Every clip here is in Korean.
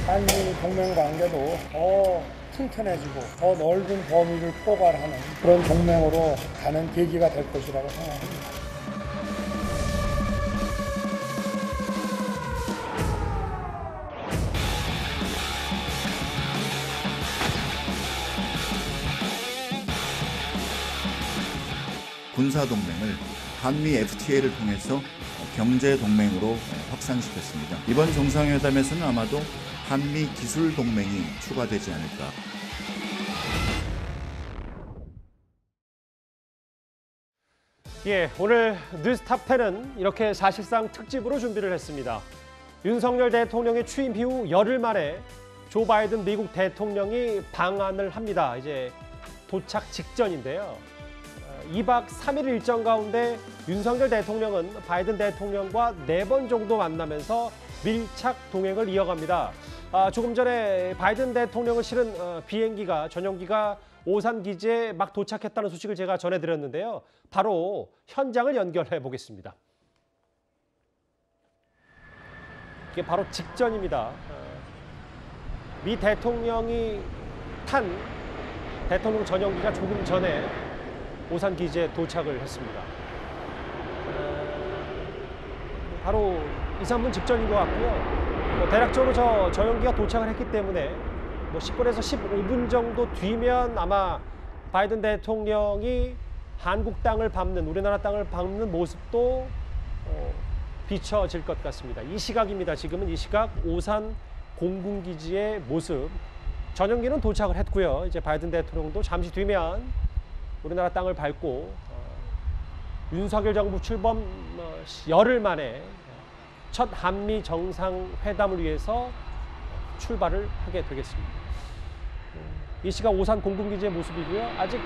한미 동맹 관계도 더 튼튼해지고 더 넓은 범위를 포괄하는 그런 동맹으로 가는 계기가 될 것이라고 생각합니다. 군사동맹을 한미 FTA를 통해서 경제동맹으로 확산시켰습니다. 이번 정상회담에서는 아마도 한미 기술동맹이 추가되지 않을까. 예, 오늘 뉴스탑10은 이렇게 사실상 특집으로 준비를 했습니다. 윤석열 대통령의 취임 이후 열흘 만에 조 바이든 미국 대통령이 방한을 합니다. 이제 도착 직전인데요. 2박 3일 일정 가운데 윤석열 대통령은 바이든 대통령과 4번 정도 만나면서 밀착 동행을 이어갑니다. 조금 전에 바이든 대통령을 실은 비행기가 전용기가 오산 기지에 막 도착했다는 소식을 제가 전해드렸는데요. 바로 현장을 연결해 보겠습니다. 이게 바로 직전입니다. 미 대통령이 탄 대통령 전용기가 조금 전에 오산 기지에 도착을 했습니다. 바로 2, 3분 직전인 것 같고요. 대략적으로 저 전용기가 도착을 했기 때문에 10분에서 15분 정도 뒤면 아마 바이든 대통령이 한국 땅을 밟는, 우리나라 땅을 밟는 모습도 비춰질 것 같습니다. 이 시각입니다. 지금은 이 시각 오산 공군기지의 모습. 전용기는 도착을 했고요. 이제 바이든 대통령도 잠시 뒤면 우리나라 땅을 밟고 윤석열 정부 출범 열흘 만에 첫 한미 정상회담을 위해서 출발을 하게 되겠습니다. 이 시각 오산 공군기지의 모습이고요. 아직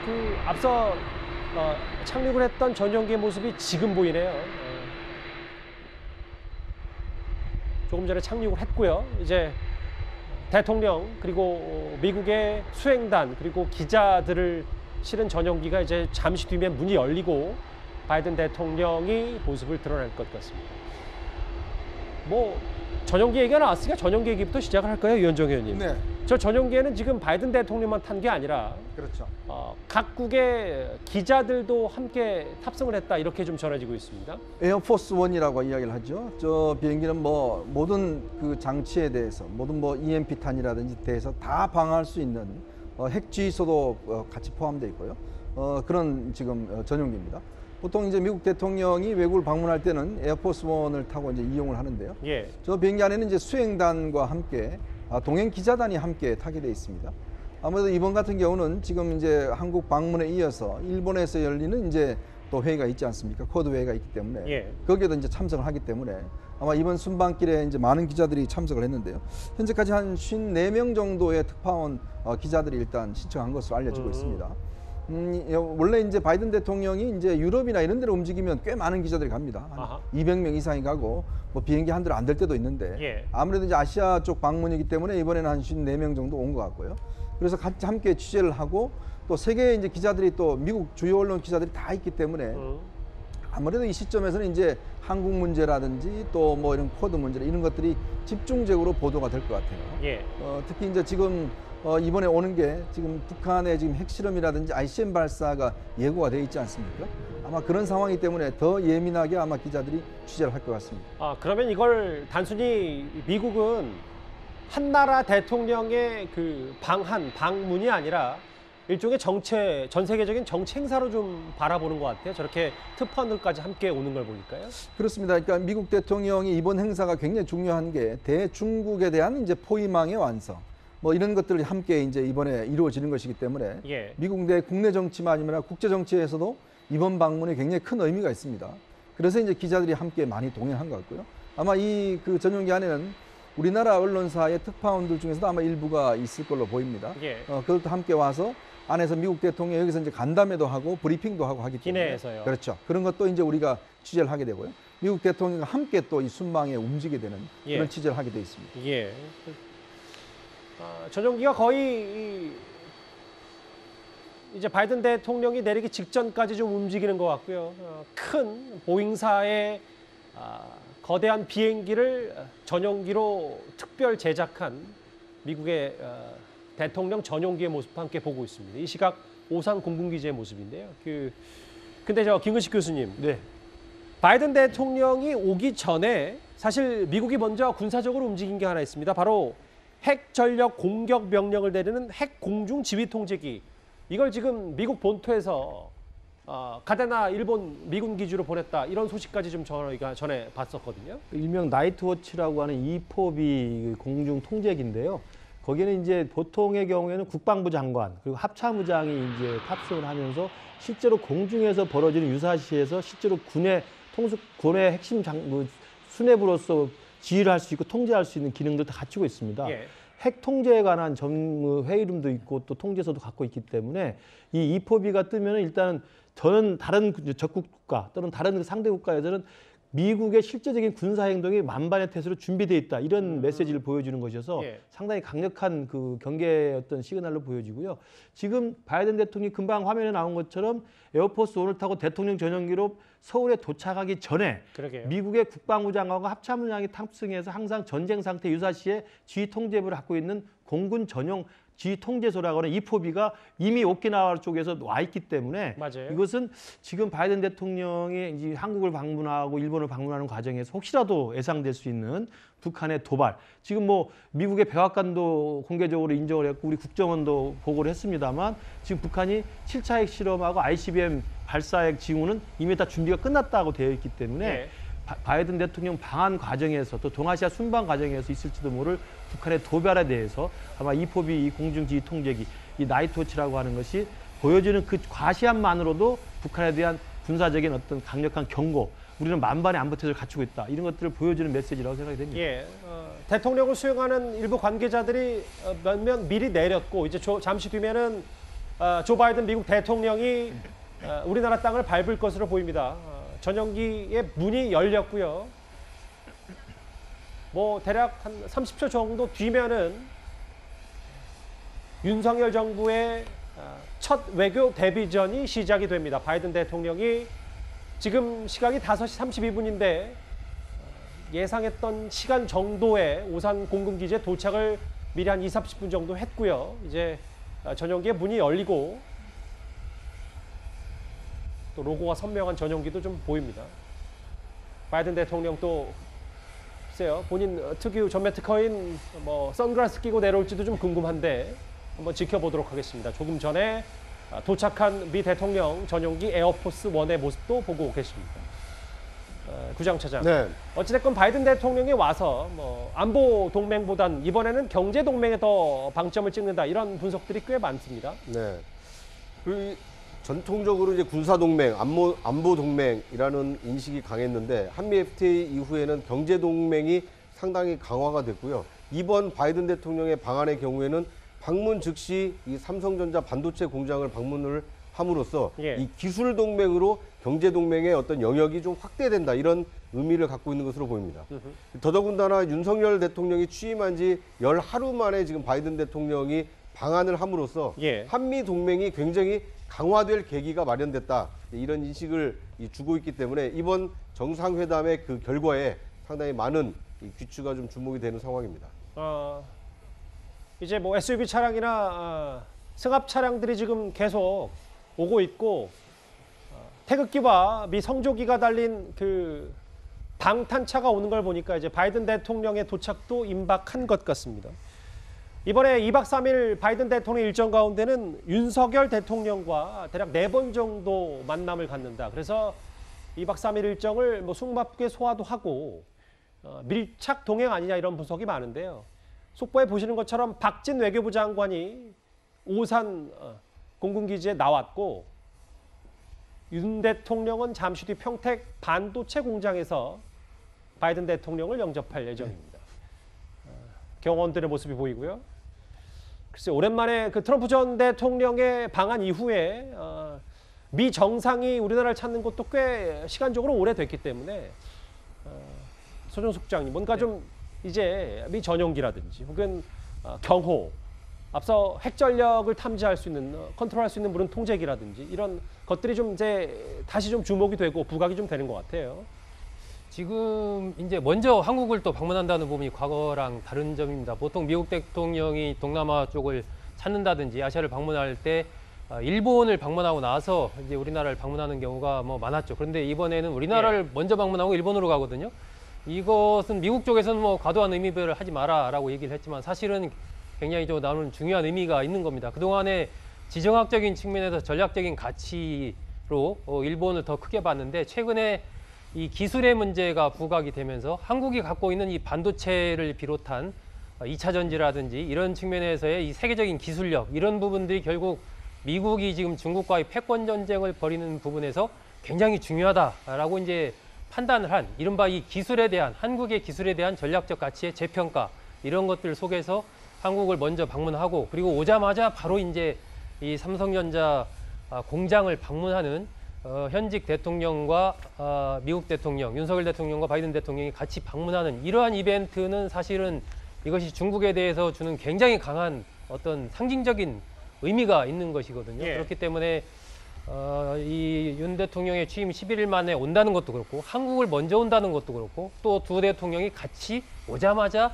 앞서 착륙을 했던 전용기의 모습이 지금 보이네요. 조금 전에 착륙을 했고요. 이제 대통령 그리고 미국의 수행단 그리고 기자들을 실은 전용기가 이제 잠시 뒤면 문이 열리고 바이든 대통령이 모습을 드러낼 것 같습니다. 전용기 얘기가 나왔으니까 전용기 얘기부터 시작을 할까요, 위원정 의원님? 네. 저 전용기에는 지금 바이든 대통령만 탄 게 아니라 그렇죠. 각국의 기자들도 함께 탑승을 했다 이렇게 좀 전해지고 있습니다. 에어포스 원이라고 이야기를 하죠. 저 비행기는 모든 그 장치에 대해서 모든 EMP 탄이라든지 대해서 다 방어할 수 있는 핵주의소도 같이 포함되어 있고요. 그런 지금 전용기입니다. 보통 이제 미국 대통령이 외국을 방문할 때는 에어포스 원을 타고 이제 이용을 하는데요. 예. 저 비행기 안에는 이제 수행단과 함께 동행 기자단이 함께 타게 되어 있습니다. 아무래도 이번 같은 경우는 지금 이제 한국 방문에 이어서 일본에서 열리는 이제 또 회의가 있지 않습니까? 쿼드 회의가 있기 때문에 예. 거기에도 이제 참석을 하기 때문에 아마 이번 순방길에 이제 많은 기자들이 참석을 했는데요. 현재까지 한 54명 정도의 특파원 기자들이 일단 신청한 것으로 알려지고 있습니다. 원래 이제 바이든 대통령이 이제 유럽이나 이런 데로 움직이면 꽤 많은 기자들이 갑니다. 한 200명 이상이 가고 비행기 한 대로 안 될 때도 있는데 예. 아무래도 이제 아시아 쪽 방문이기 때문에 이번에는 한 54명 정도 온 것 같고요. 그래서 같이 함께 취재를 하고 또 세계 이제 기자들이 또 미국 주요 언론 기자들이 다 있기 때문에 아무래도 이 시점에서는 이제 한국 문제라든지 또 이런 쿼드 문제 이런 것들이 집중적으로 보도가 될 것 같아요. 예. 특히 이제 지금 이번에 오는 게 지금 북한의 지금 핵실험이라든지 ICBM 발사가 예고가 되어 있지 않습니까? 아마 그런 상황이기 때문에 더 예민하게 아마 기자들이 취재를 할 것 같습니다. 그러면 이걸 단순히 미국은 한 나라 대통령의 그 방문이 아니라 일종의 전 세계적인 정치 행사로 좀 바라보는 것 같아요. 저렇게 특파원들까지 함께 오는 걸 보니까요. 그렇습니다. 그러니까 미국 대통령이 이번 행사가 굉장히 중요한 게 대중국에 대한 이제 포위망의 완성. 이런 것들이 함께 이제 이번에 이루어지는 것이기 때문에 예. 미국 내 국내 정치만 아니라 국제 정치에서도 이번 방문에 굉장히 큰 의미가 있습니다. 그래서 이제 기자들이 함께 많이 동행한 것 같고요. 아마 이 그 전용기 안에는 우리나라 언론사의 특파원들 중에서도 아마 일부가 있을 걸로 보입니다. 예. 그것도 함께 와서 안에서 미국 대통령 여기서 이제 간담회도 하고 브리핑도 하고 하기 때문에 기내에서요. 그렇죠. 그런 것도 이제 우리가 취재를 하게 되고요. 미국 대통령과 함께 또 이 순방에 움직이게 되는 예. 그런 취재를 하게 돼 있습니다. 예. 전용기가 거의 이제 바이든 대통령이 내리기 직전까지 좀 움직이는 것 같고요. 큰 보잉사의 거대한 비행기를 전용기로 특별 제작한 미국의 대통령 전용기의 모습과 함께 보고 있습니다. 이 시각 오산 공군기지의 모습인데요. 근데 김근식 교수님, 네. 바이든 대통령이 오기 전에 사실 미국이 먼저 군사적으로 움직인 게 하나 있습니다. 바로 핵 전력 공격 명령을 내리는 핵 공중 지휘 통제기. 이걸 지금 미국 본토에서 가데나 일본 미군 기지로 보냈다. 이런 소식까지 좀 저희가 전에 봤었거든요. 일명 나이트워치라고 하는 E4B 공중 통제기인데요. 거기는 이제 보통의 경우에는 국방부 장관 그리고 합참의장이 이제 탑승을 하면서 실제로 공중에서 벌어지는 유사시에서 실제로 군의 핵심 수뇌부로서 지휘를 할 수 있고 통제할 수 있는 기능들 다 갖추고 있습니다. 예. 핵 통제에 관한 회의룸도 있고 또 통제소도 갖고 있기 때문에 이 E4B가 뜨면은 일단은 저는 다른 적국 국가 또는 다른 상대 국가에서는 미국의 실제적인 군사 행동이 만반의 태세로 준비되어 있다 이런 메시지를 보여주는 것이어서 예. 상당히 강력한 그 경계의 어떤 시그널로 보여지고요. 지금 바이든 대통령이 금방 화면에 나온 것처럼 에어포스 1을 타고 대통령 전용기로 서울에 도착하기 전에 그러게요. 미국의 국방부 장관과 합참의장이 탑승해서 항상 전쟁 상태 유사시에 지휘 통제부를 갖고 있는 공군 전용 지휘 통제소라고 하는 E4B가 이미 오키나와 쪽에서 와 있기 때문에 맞아요. 이것은 지금 바이든 대통령이 이제 한국을 방문하고 일본을 방문하는 과정에서 혹시라도 예상될 수 있는 북한의 도발. 지금 뭐 미국의 백악관도 공개적으로 인정을 했고 우리 국정원도 보고를 했습니다만 지금 북한이 7차 핵 실험하고 ICBM 발사핵 징후는 이미 다 준비가 끝났다고 되어 있기 때문에 예. 바이든 대통령 방한 과정에서 또 동아시아 순방 과정에서 있을지도 모를 북한의 도발에 대해서 아마 E4B 이 공중지휘 통제기 이 나이트워치라고 하는 것이 보여주는 그 과시함만으로도 북한에 대한 군사적인 어떤 강력한 경고, 우리는 만반의 안보태세를 갖추고 있다 이런 것들을 보여주는 메시지라고 생각이 됩니다. 예, 대통령을 수용하는 일부 관계자들이 몇몇 미리 내렸고 이제 잠시 뒤면은 조 바이든 미국 대통령이 우리나라 땅을 밟을 것으로 보입니다. 전용기의 문이 열렸고요. 뭐 대략 한 30초 정도 뒤면은 윤석열 정부의 첫 외교 데뷔전이 시작이 됩니다. 바이든 대통령이 지금 시각이 5시 32분인데 예상했던 시간 정도의 오산 공군기지에 도착을 미리 한 20, 30분 정도 했고요. 이제 전용기의 문이 열리고 또 로고가 선명한 전용기도 좀 보입니다. 바이든 대통령 또 글쎄요, 본인 특유 전매 특허인 뭐 선글라스 끼고 내려올지도 좀 궁금한데 한번 지켜보도록 하겠습니다. 조금 전에 도착한 미 대통령 전용기 에어포스 1의 모습도 보고 계십니다. 구장차장. 네. 어찌됐건 바이든 대통령이 와서 뭐 안보 동맹보단 이번에는 경제 동맹에 더 방점을 찍는다 이런 분석들이 꽤 많습니다. 네. 그 전통적으로 이제 군사 동맹, 안보 동맹이라는 인식이 강했는데 한미 FTA 이후에는 경제 동맹이 상당히 강화가 됐고요. 이번 바이든 대통령의 방한의 경우에는 방문 즉시 이 삼성전자 반도체 공장을 방문을 함으로써 예. 이 기술 동맹으로 경제 동맹의 어떤 영역이 좀 확대된다 이런 의미를 갖고 있는 것으로 보입니다. 더더군다나 윤석열 대통령이 취임한 지 열 하루 만에 지금 바이든 대통령이 방한을 함으로써 예. 한미 동맹이 굉장히 강화될 계기가 마련됐다 이런 인식을 주고 있기 때문에 이번 정상회담의 그 결과에 상당히 많은 귀추가 좀 주목이 되는 상황입니다. 이제 뭐 SUV 차량이나 승합 차량들이 지금 계속 오고 있고 태극기와 미 성조기가 달린 그 방탄차가 오는 걸 보니까 이제 바이든 대통령의 도착도 임박한 것 같습니다. 이번에 2박 3일 바이든 대통령 일정 가운데는 윤석열 대통령과 대략 4번 정도 만남을 갖는다. 그래서 2박 3일 일정을 뭐 숨가쁘게 소화도 하고 밀착 동행 아니냐 이런 분석이 많은데요. 속보에 보시는 것처럼 박진 외교부 장관이 오산 공군기지에 나왔고 윤 대통령은 잠시 뒤 평택 반도체 공장에서 바이든 대통령을 영접할 예정입니다. 경호원들의 모습이 보이고요. 글쎄 오랜만에 그 트럼프 전 대통령의 방한 이후에 미 정상이 우리나라를 찾는 것도 꽤 시간적으로 오래됐기 때문에 소정숙 장님 뭔가 좀 이제 미 전용기라든지 혹은 경호 앞서 핵전력을 탐지할 수 있는 컨트롤할 수 있는 무른 통제기라든지 이런 것들이 좀 이제 다시 좀 주목이 되고 부각이 좀 되는 것 같아요. 지금 이제 먼저 한국을 또 방문한다는 부분이 과거랑 다른 점입니다. 보통 미국 대통령이 동남아 쪽을 찾는다든지 아시아를 방문할 때 일본을 방문하고 나서 이제 우리나라를 방문하는 경우가 뭐 많았죠. 그런데 이번에는 우리나라를 먼저 방문하고 일본으로 가거든요. 이것은 미국 쪽에서는 뭐 과도한 의미별을 하지 마라라고 얘기를 했지만 사실은 굉장히 좀 나오는 중요한 의미가 있는 겁니다. 그동안에 지정학적인 측면에서 전략적인 가치로 일본을 더 크게 봤는데 최근에 이 기술의 문제가 부각이 되면서 한국이 갖고 있는 이 반도체를 비롯한 2차 전지라든지 이런 측면에서의 이 세계적인 기술력 이런 부분들이 결국 미국이 지금 중국과의 패권 전쟁을 벌이는 부분에서 굉장히 중요하다라고 이제 판단을 한 이른바 이 기술에 대한 한국의 기술에 대한 전략적 가치의 재평가 이런 것들 속에서 한국을 먼저 방문하고 그리고 오자마자 바로 이제 이 삼성전자 공장을 방문하는 현직 대통령과 미국 대통령, 윤석열 대통령과 바이든 대통령이 같이 방문하는 이러한 이벤트는 사실은 이것이 중국에 대해서 주는 굉장히 강한 어떤 상징적인 의미가 있는 것이거든요. 예. 그렇기 때문에 이 윤 대통령의 취임 11일 만에 온다는 것도 그렇고 한국을 먼저 온다는 것도 그렇고 또 두 대통령이 같이 오자마자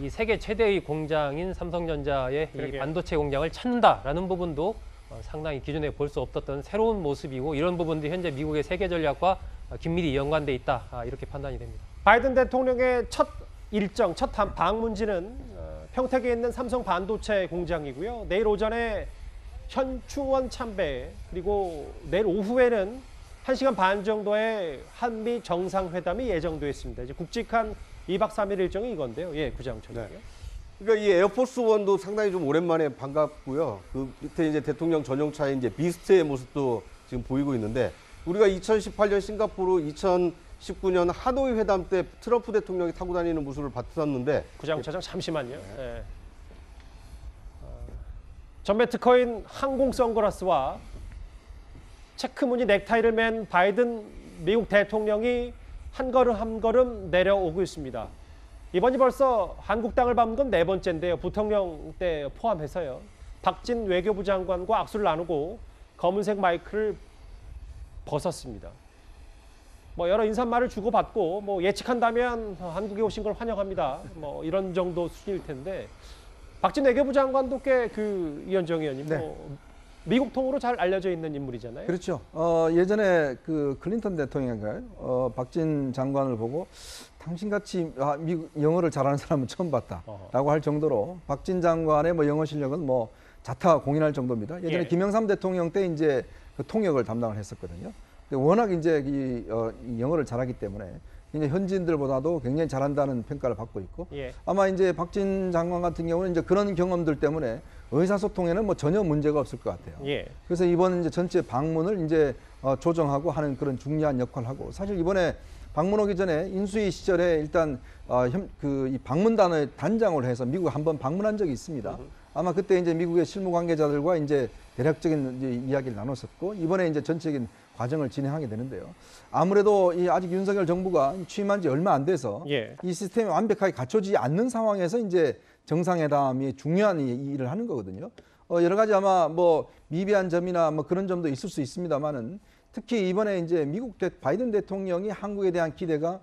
이 세계 최대의 공장인 삼성전자의 이 그러게요. 반도체 공장을 찾는다라는 부분도 상당히 기존에 볼 수 없었던 새로운 모습이고 이런 부분들이 현재 미국의 세계 전략과 긴밀히 연관돼 있다 이렇게 판단이 됩니다. 바이든 대통령의 첫 일정, 첫 방문지는 평택에 있는 삼성 반도체 공장이고요. 내일 오전에 현충원 참배 그리고 내일 오후에는 1시간 반 정도의 한미 정상회담이 예정돼 있습니다. 이제 굵직한 2박 3일 일정이 이건데요. 예, 구장청이요. 네. 그러니까 이 에어포스 원도 상당히 좀 오랜만에 반갑고요. 그 밑에 이제 대통령 전용차의 이제 비스트의 모습도 지금 보이고 있는데 우리가 2018년 싱가포르, 2019년 하노이 회담 때 트럼프 대통령이 타고 다니는 모습을 봤었는데 구장차장 잠시만요. 예. 전매 특허인 항공 선글라스와 체크무늬 넥타이를 맨 바이든 미국 대통령이 한 걸음 한 걸음 내려오고 있습니다. 이번이 벌써 한국 땅을 밟은 건 4번째인데요. 부통령 때 포함해서요. 박진 외교부 장관과 악수를 나누고 검은색 마이크를 벗었습니다. 뭐 여러 인사말을 주고받고 뭐 예측한다면 한국에 오신 걸 환영합니다. 뭐 이런 정도 수준일 텐데 박진 외교부 장관도 꽤 그 이현정 의원님 네. 뭐 미국 통으로 잘 알려져 있는 인물이잖아요. 그렇죠. 예전에 그 클린턴 대통령인가요? 박진 장관을 보고 당신같이 미국 영어를 잘하는 사람은 처음 봤다라고 할 정도로 박진 장관의 뭐 영어 실력은 뭐 자타공인할 정도입니다. 예전에 예. 김영삼 대통령 때 이제 그 통역을 담당을 했었거든요. 근데 워낙 이제 이 영어를 잘하기 때문에 이제 현지인들보다도 굉장히 잘한다는 평가를 받고 있고 예. 아마 이제 박진 장관 같은 경우는 이제 그런 경험들 때문에 의사소통에는 뭐 전혀 문제가 없을 것 같아요. 예. 그래서 이번 이제 전체 방문을 이제 조정하고 하는 그런 중요한 역할을 하고 사실 이번에 방문 오기 전에 인수위 시절에 일단 이 방문단의 단장을 해서 미국에 한번 방문한 적이 있습니다. 아마 그때 이제 미국의 실무 관계자들과 이제 대략적인 이제 이야기를 나눴었고 이번에 이제 전체적인 과정을 진행하게 되는데요. 아무래도 이 아직 윤석열 정부가 취임한 지 얼마 안 돼서 예. 이 시스템이 완벽하게 갖춰지지 않는 상황에서 이제 정상회담이 중요한 일을 하는 거거든요. 여러 가지 아마 뭐 미비한 점이나 뭐 그런 점도 있을 수 있습니다만은 특히 이번에 이제 미국 바이든 대통령이 한국에 대한 기대가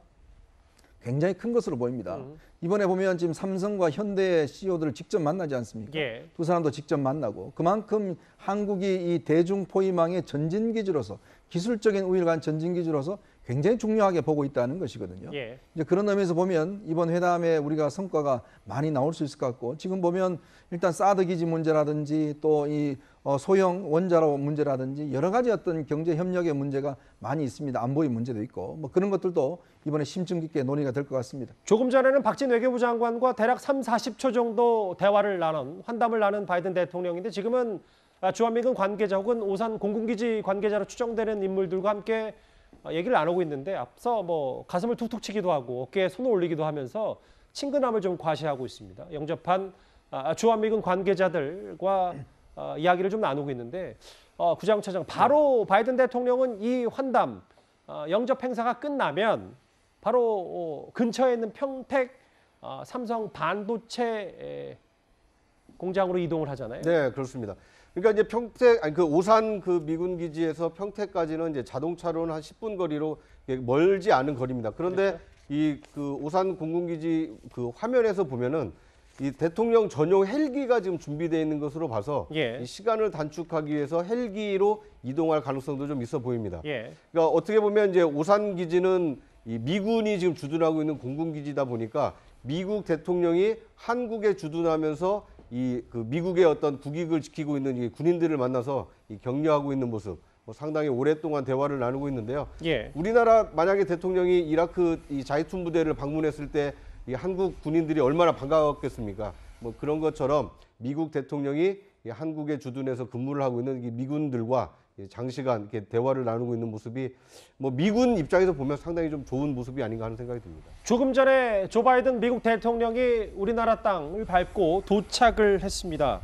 굉장히 큰 것으로 보입니다. 이번에 보면 지금 삼성과 현대 CEO들을 직접 만나지 않습니까? 예. 두 사람도 직접 만나고 그만큼 한국이 이 대중포위망의 전진기지로서 기술적인 우위를 간 전진기지로서 굉장히 중요하게 보고 있다는 것이거든요. 예. 이제 그런 의미에서 보면 이번 회담에 우리가 성과가 많이 나올 수 있을 것 같고 지금 보면 일단 사드 기지 문제라든지 또 이 소형 원자로 문제라든지 여러 가지 어떤 경제 협력의 문제가 많이 있습니다. 안보의 문제도 있고 뭐 그런 것들도 이번에 심층 깊게 논의가 될 것 같습니다. 조금 전에는 박진 외교부 장관과 대략 30-40초 정도 대화를 나눈 환담을 나눈 바이든 대통령인데 지금은 주한미군 관계자 혹은 오산 공군기지 관계자로 추정되는 인물들과 함께 얘기를 나누고 있는데 앞서 뭐 가슴을 툭툭 치기도 하고 어깨에 손을 올리기도 하면서 친근함을 좀 과시하고 있습니다. 영접한 주한미군 관계자들과 이야기를 좀 나누고 있는데 구장차장 바로 바이든 대통령은 이 환담 영접 행사가 끝나면 바로 근처에 있는 평택 삼성 반도체 공장으로 이동을 하잖아요. 네, 그렇습니다. 그러니까 이제 평택, 아니 그 오산 그 미군 기지에서 평택까지는 이제 자동차로는 한 10분 거리로 멀지 않은 거리입니다. 그런데 그렇죠. 이 그 오산 공군기지 그 화면에서 보면은 이 대통령 전용 헬기가 지금 준비되어 있는 것으로 봐서 예. 이 시간을 단축하기 위해서 헬기로 이동할 가능성도 좀 있어 보입니다. 예. 그러니까 어떻게 보면 이제 오산 기지는 이 미군이 지금 주둔하고 있는 공군 기지다 보니까 미국 대통령이 한국에 주둔하면서 이 그 미국의 어떤 국익을 지키고 있는 이 군인들을 만나서 이 격려하고 있는 모습 뭐 상당히 오랫동안 대화를 나누고 있는데요. 예. 우리나라 만약에 대통령이 이라크 이 자이툰 부대를 방문했을 때 이 한국 군인들이 얼마나 반가웠겠습니까? 뭐 그런 것처럼 미국 대통령이 이 한국에 주둔해서 근무를 하고 있는 이 미군들과 장시간 이렇게 대화를 나누고 있는 모습이 뭐 미군 입장에서 보면 상당히 좀 좋은 모습이 아닌가 하는 생각이 듭니다. 조금 전에 조 바이든 미국 대통령이 우리나라 땅을 밟고 도착을 했습니다.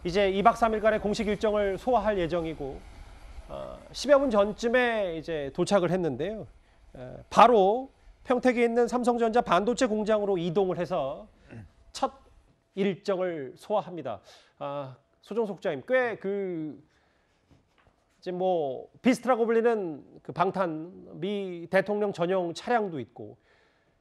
이제 2박 3일간의 공식 일정을 소화할 예정이고 10여 분 전쯤에 이제 도착을 했는데요. 바로 평택에 있는 삼성전자 반도체 공장으로 이동을 해서 첫 일정을 소화합니다. 소정 속자님, 꽤 이제 뭐 비스트라고 불리는 그 방탄 미 대통령 전용 차량도 있고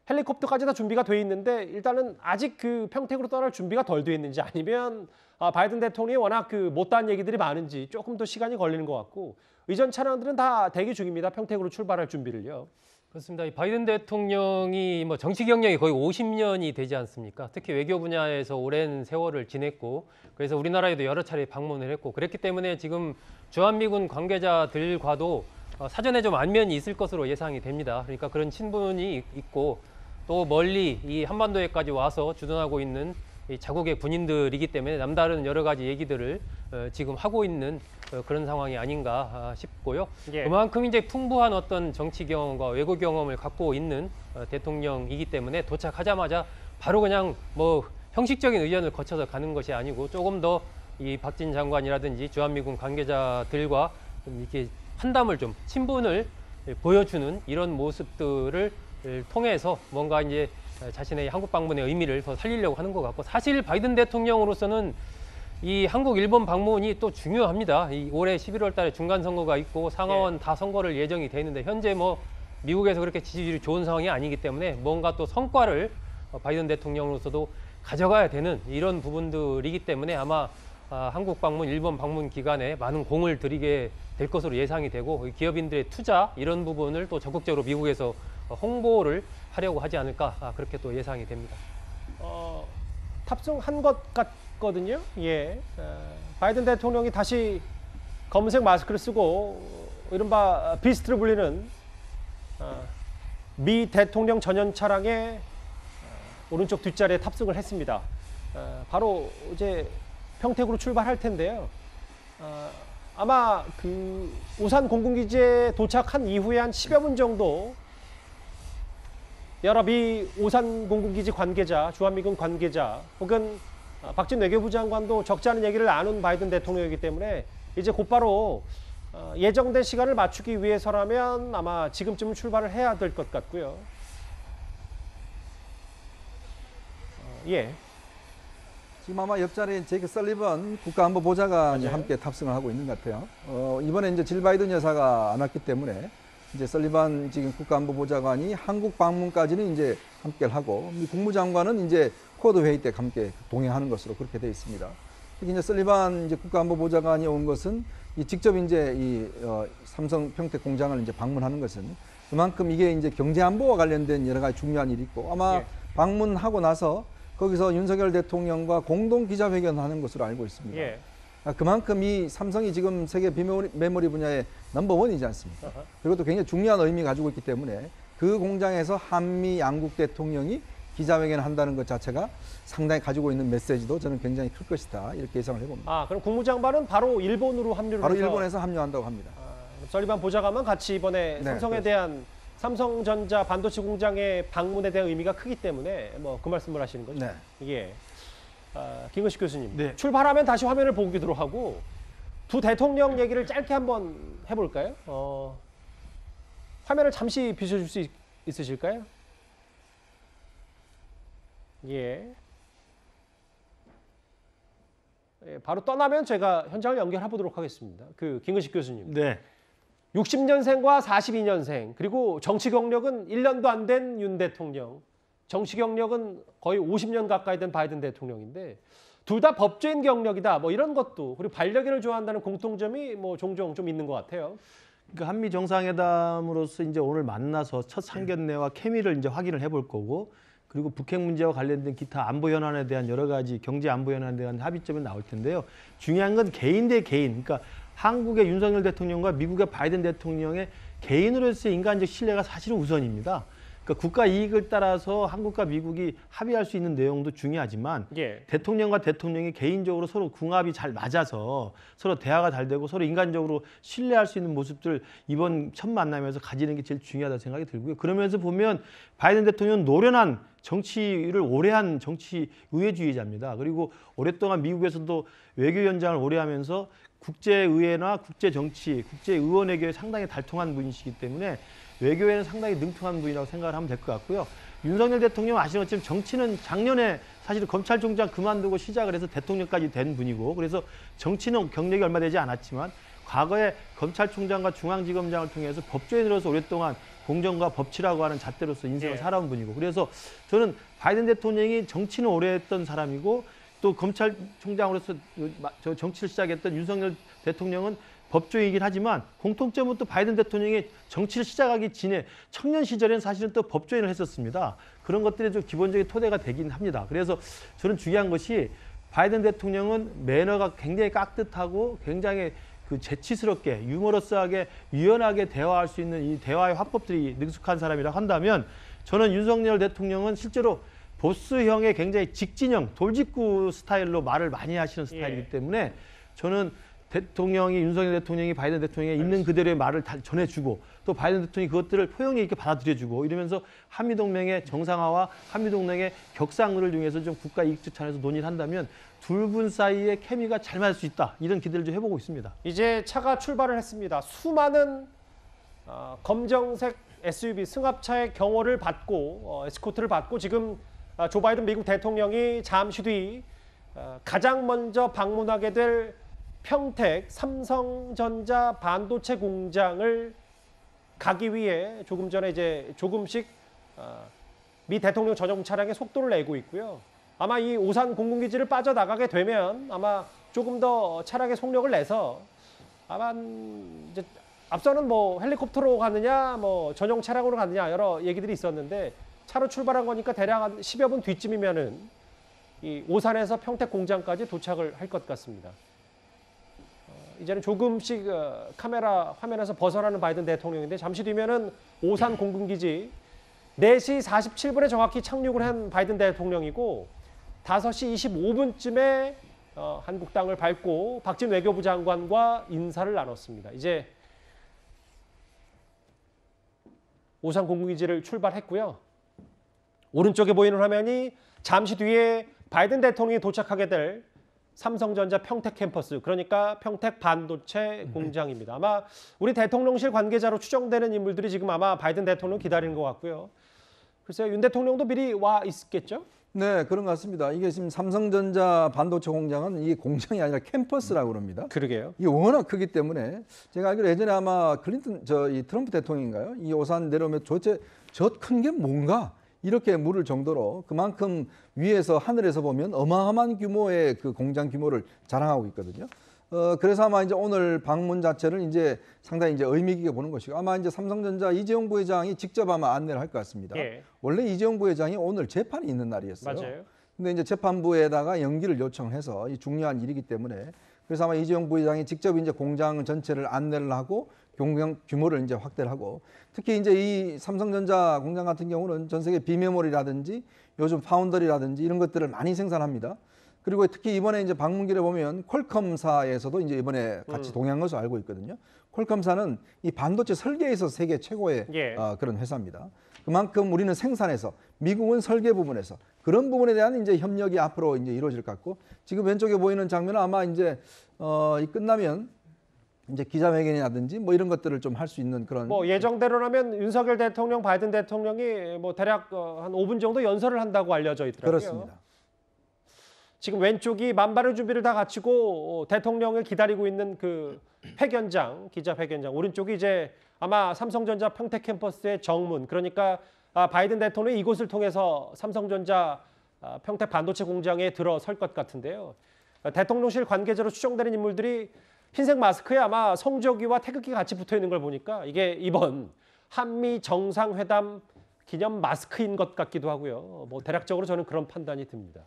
헬리콥터까지 다 준비가 돼 있는데 일단은 아직 그 평택으로 떠날 준비가 덜 돼 있는지 아니면 바이든 대통령이 워낙 그 못다한 얘기들이 많은지 조금 더 시간이 걸리는 것 같고 이전 차량들은 다 대기 중입니다. 평택으로 출발할 준비를요. 그렇습니다. 이 바이든 대통령이 뭐 정치 경력이 거의 50년이 되지 않습니까? 특히 외교 분야에서 오랜 세월을 지냈고 그래서 우리나라에도 여러 차례 방문을 했고 그랬기 때문에 지금 주한미군 관계자들과도 사전에 좀 안면이 있을 것으로 예상이 됩니다. 그러니까 그런 친분이 있고 또 멀리 이 한반도에까지 와서 주둔하고 있는 이 자국의 군인들이기 때문에 남다른 여러 가지 얘기들을 지금 하고 있는 그런 상황이 아닌가 싶고요. 예. 그만큼 이제 풍부한 어떤 정치 경험과 외교 경험을 갖고 있는 대통령이기 때문에 도착하자마자 바로 그냥 뭐 형식적인 의견을 거쳐서 가는 것이 아니고 조금 더 이 박진 장관이라든지 주한미군 관계자들과 좀 이렇게 환담을 좀 친분을 보여주는 이런 모습들을 통해서 뭔가 이제 자신의 한국 방문의 의미를 더 살리려고 하는 것 같고 사실 바이든 대통령으로서는 이 한국 일본 방문이 또 중요합니다. 이 올해 11월 달에 중간 선거가 있고 상하원 다 선거를 예정이 돼 있는데 현재 뭐 미국에서 그렇게 지지율이 좋은 상황이 아니기 때문에 뭔가 또 성과를 바이든 대통령으로서도 가져가야 되는 이런 부분들이기 때문에 아마 한국 방문, 일본 방문 기간에 많은 공을 들이게 될 것으로 예상이 되고 기업인들의 투자 이런 부분을 또 적극적으로 미국에서 홍보를 하려고 하지 않을까 그렇게 또 예상이 됩니다. 탑승한 것 같거든요. 예, 바이든 대통령이 다시 검은색 마스크를 쓰고 이른바 비스트로 불리는 미 대통령 전용 차량의 오른쪽 뒷자리에 탑승을 했습니다. 바로 이제 평택으로 출발할 텐데요. 아마 그 오산 공군기지에 도착한 이후에 한 10여 분 정도 여러 미 오산 공군기지 관계자, 주한미군 관계자 혹은 박진 외교부 장관도 적지 않은 얘기를 나눈 바이든 대통령이기 때문에 이제 곧바로 예정된 시간을 맞추기 위해서라면 아마 지금쯤 출발을 해야 될 것 같고요. 예. 지금 아마 옆자리에 제이크 설리번 국가안보보좌관이 맞아요. 함께 탑승을 하고 있는 것 같아요. 이번에 이제 질 바이든 여사가 안 왔기 때문에 이제 설리번 지금 국가안보보좌관이 한국 방문까지는 이제 함께를 하고 미 국무장관은 이제 쿼드 회의 때 함께 동행하는 것으로 그렇게 되어 있습니다. 특히 이제 설리번 이제 국가안보보좌관이 온 것은 직접 이제 이 삼성 평택 공장을 이제 방문하는 것은 그만큼 이게 이제 경제안보와 관련된 여러 가지 중요한 일이 있고 아마 예. 방문하고 나서 거기서 윤석열 대통령과 공동 기자회견하는 것으로 알고 있습니다. 예. 그만큼 이 삼성이 지금 세계 비메모리 분야의 넘버원이지 않습니까? 그리고 또 굉장히 중요한 의미 가지고 있기 때문에 그 공장에서 한미 양국 대통령이 기자회견을 한다는 것 자체가 상당히 가지고 있는 메시지도 저는 굉장히 클 것이다 이렇게 예상을 해봅니다. 그럼 국무장관은 바로 일본으로 합류를 바로 해서 일본에서 합류한다고 합니다. 설리반 보좌관만 같이 이번에 네, 삼성에 그렇습니다. 대한 삼성전자 반도체 공장의 방문에 대한 의미가 크기 때문에 뭐 그 말씀을 하시는 거죠. 네. 예. 김은식 교수님, 네. 출발하면 다시 화면을 보기로 하고 두 대통령 얘기를 짧게 한번 해볼까요? 화면을 잠시 비춰줄 수 있으실까요? 예. 바로 떠나면 제가 현장을 연결해 보도록 하겠습니다. 그 김근식 교수님. 네. 60년생과 42년생 그리고 정치 경력은 1년도 안 된 윤 대통령, 정치 경력은 거의 50년 가까이 된 바이든 대통령인데 둘 다 법조인 경력이다. 뭐 이런 것도 그리고 반려견을 좋아한다는 공통점이 뭐 종종 좀 있는 것 같아요. 그러니까 한미 정상회담으로서 이제 오늘 만나서 첫 상견례와 케미를 이제 확인을 해볼 거고, 그리고 북핵 문제와 관련된 기타 안보 현안에 대한 여러 가지 경제 안보 현안에 대한 합의점이 나올 텐데요. 중요한 건 개인 대 개인, 그러니까 한국의 윤석열 대통령과 미국의 바이든 대통령의 개인으로서의 인간적 신뢰가 사실은 우선입니다. 그러니까 국가 이익을 따라서 한국과 미국이 합의할 수 있는 내용도 중요하지만 예. 대통령과 대통령이 개인적으로 서로 궁합이 잘 맞아서 서로 대화가 잘 되고 서로 인간적으로 신뢰할 수 있는 모습들 이번 첫 만남에서 가지는 게 제일 중요하다고 생각이 들고요. 그러면서 보면 바이든 대통령은 노련한 정치를 오래 한 정치 의회주의자입니다. 그리고 오랫동안 미국에서도 외교위원장을 오래 하면서 국제의회나 국제정치, 국제의원에게 상당히 달통한 분이시기 때문에 외교에는 상당히 능통한 분이라고 생각을 하면 될 것 같고요. 윤석열 대통령 아시는 것처럼 정치는 작년에 사실 검찰총장 그만두고 시작을 해서 대통령까지 된 분이고, 그래서 정치는 경력이 얼마 되지 않았지만 과거에 검찰총장과 중앙지검장을 통해서 법조인으로서 오랫동안 공정과 법치라고 하는 잣대로서 인생을 살아온 분이고, 그래서 저는 바이든 대통령이 정치는 오래 했던 사람이고 또 검찰총장으로서 정치를 시작했던 윤석열 대통령은 법조이긴 하지만 공통점은 또 바이든 대통령이 정치를 시작하기 전에 청년 시절에는 사실은 또 법조인을 했었습니다. 그런 것들이 좀 기본적인 토대가 되긴 합니다. 그래서 저는 중요한 것이 바이든 대통령은 매너가 굉장히 깍듯하고 굉장히 그 재치스럽게 유머러스하게 유연하게 대화할 수 있는 이 대화의 화법들이 능숙한 사람이라 한다면, 저는 윤석열 대통령은 실제로 보스형의 굉장히 직진형 돌직구 스타일로 말을 많이 하시는 스타일이기 때문에 저는 대통령이 윤석열 대통령이 바이든 대통령에 있는 그대로의 말을 다 전해주고 또 바이든 대통령이 그것들을 포용력 있게 받아들여주고 이러면서 한미동맹의 정상화와 한미동맹의 격상을 통해서 좀 국가 이익 차원에서 논의를 한다면 둘 분 사이의 케미가 잘 맞을 수 있다, 이런 기대를 좀 해보고 있습니다. 이제 차가 출발을 했습니다. 수많은 검정색 SUV 승합차의 경호를 받고 에스코트를 받고 지금 조 바이든 미국 대통령이 잠시 뒤 가장 먼저 방문하게 될 평택 삼성전자 반도체 공장을 가기 위해 조금 전에 이제 조금씩 미 대통령 전용 차량의 속도를 내고 있고요. 아마 이 오산 공군기지를 빠져나가게 되면 아마 조금 더 차량의 속력을 내서 아마 이제 앞서는 뭐 헬리콥터로 가느냐 뭐 전용 차량으로 가느냐 여러 얘기들이 있었는데 차로 출발한 거니까 대략 한 10여 분 뒤쯤이면은 이 오산에서 평택 공장까지 도착을 할 것 같습니다. 이제는 조금씩 카메라 화면에서 벗어나는 바이든 대통령인데 잠시 뒤면은 오산 공군기지 4시 47분에 정확히 착륙을 한 바이든 대통령이고 5시 25분쯤에 한국 땅을 밟고 박진 외교부 장관과 인사를 나눴습니다. 이제 오산 공군기지를 출발했고요. 오른쪽에 보이는 화면이 잠시 뒤에 바이든 대통령이 도착하게 될 삼성전자 평택 캠퍼스, 그러니까 평택 반도체 공장입니다. 아마 우리 대통령실 관계자로 추정되는 인물들이 지금 아마 바이든 대통령 기다리는 것 같고요. 글쎄요, 윤 대통령도 미리 와 있겠죠? 네, 그런 것 같습니다. 이게 지금 삼성전자 반도체 공장은 이게 공장이 아니라 캠퍼스라고 그럽니다. 그러게요. 이게 워낙 크기 때문에 제가 알기로 예전에 아마 이 트럼프 대통령인가요? 이 오산 내려오면 도대체 저 큰 게 뭔가 이렇게 물을 정도로 그만큼 위에서 하늘에서 보면 어마어마한 규모의 그 공장 규모를 자랑하고 있거든요. 그래서 아마 이제 오늘 방문 자체를 이제 상당히 이제 의미 있게 보는 것이고 아마 이제 삼성전자 이재용 부회장이 직접 아마 안내를 할 것 같습니다. 예. 원래 이재용 부회장이 오늘 재판이 있는 날이었어요. 맞아요. 근데 이제 재판부에다가 연기를 요청해서 이 중요한 일이기 때문에 그래서 아마 이재용 부회장이 직접 이제 공장 전체를 안내를 하고 공장 규모를 이제 확대를 하고 특히 이제 이 삼성전자 공장 같은 경우는 전 세계 비메모리라든지 요즘 파운더리라든지 이런 것들을 많이 생산합니다. 그리고 특히 이번에 이제 방문길에 보면 퀄컴사에서도 이제 이번에 같이 동행한 것으로 알고 있거든요. 퀄컴사는 이 반도체 설계에서 세계 최고의 그런 회사입니다. 그만큼 우리는 생산에서 미국은 설계 부분에서 그런 부분에 대한 이제 협력이 앞으로 이제 이루어질 것 같고 지금 왼쪽에 보이는 장면은 아마 이제 이 끝나면 이제 기자회견이라든지 뭐 이런 것들을 좀 할 수 있는 그런 뭐 예정대로라면 윤석열 대통령, 바이든 대통령이 뭐 대략 한 5분 정도 연설을 한다고 알려져 있더라고요. 그렇습니다. 지금 왼쪽이 만반의 준비를 다 갖추고 대통령을 기다리고 있는 그 회견장, 기자 회견장. 오른쪽이 이제 아마 삼성전자 평택 캠퍼스의 정문. 그러니까 바이든 대통령이 이곳을 통해서 삼성전자 평택 반도체 공장에 들어설 것 같은데요. 대통령실 관계자로 추정되는 인물들이 흰색 마스크에 아마 성조기와 태극기가 같이 붙어 있는 걸 보니까 이게 이번 한미 정상회담 기념 마스크인 것 같기도 하고요. 뭐 대략적으로 저는 그런 판단이 듭니다.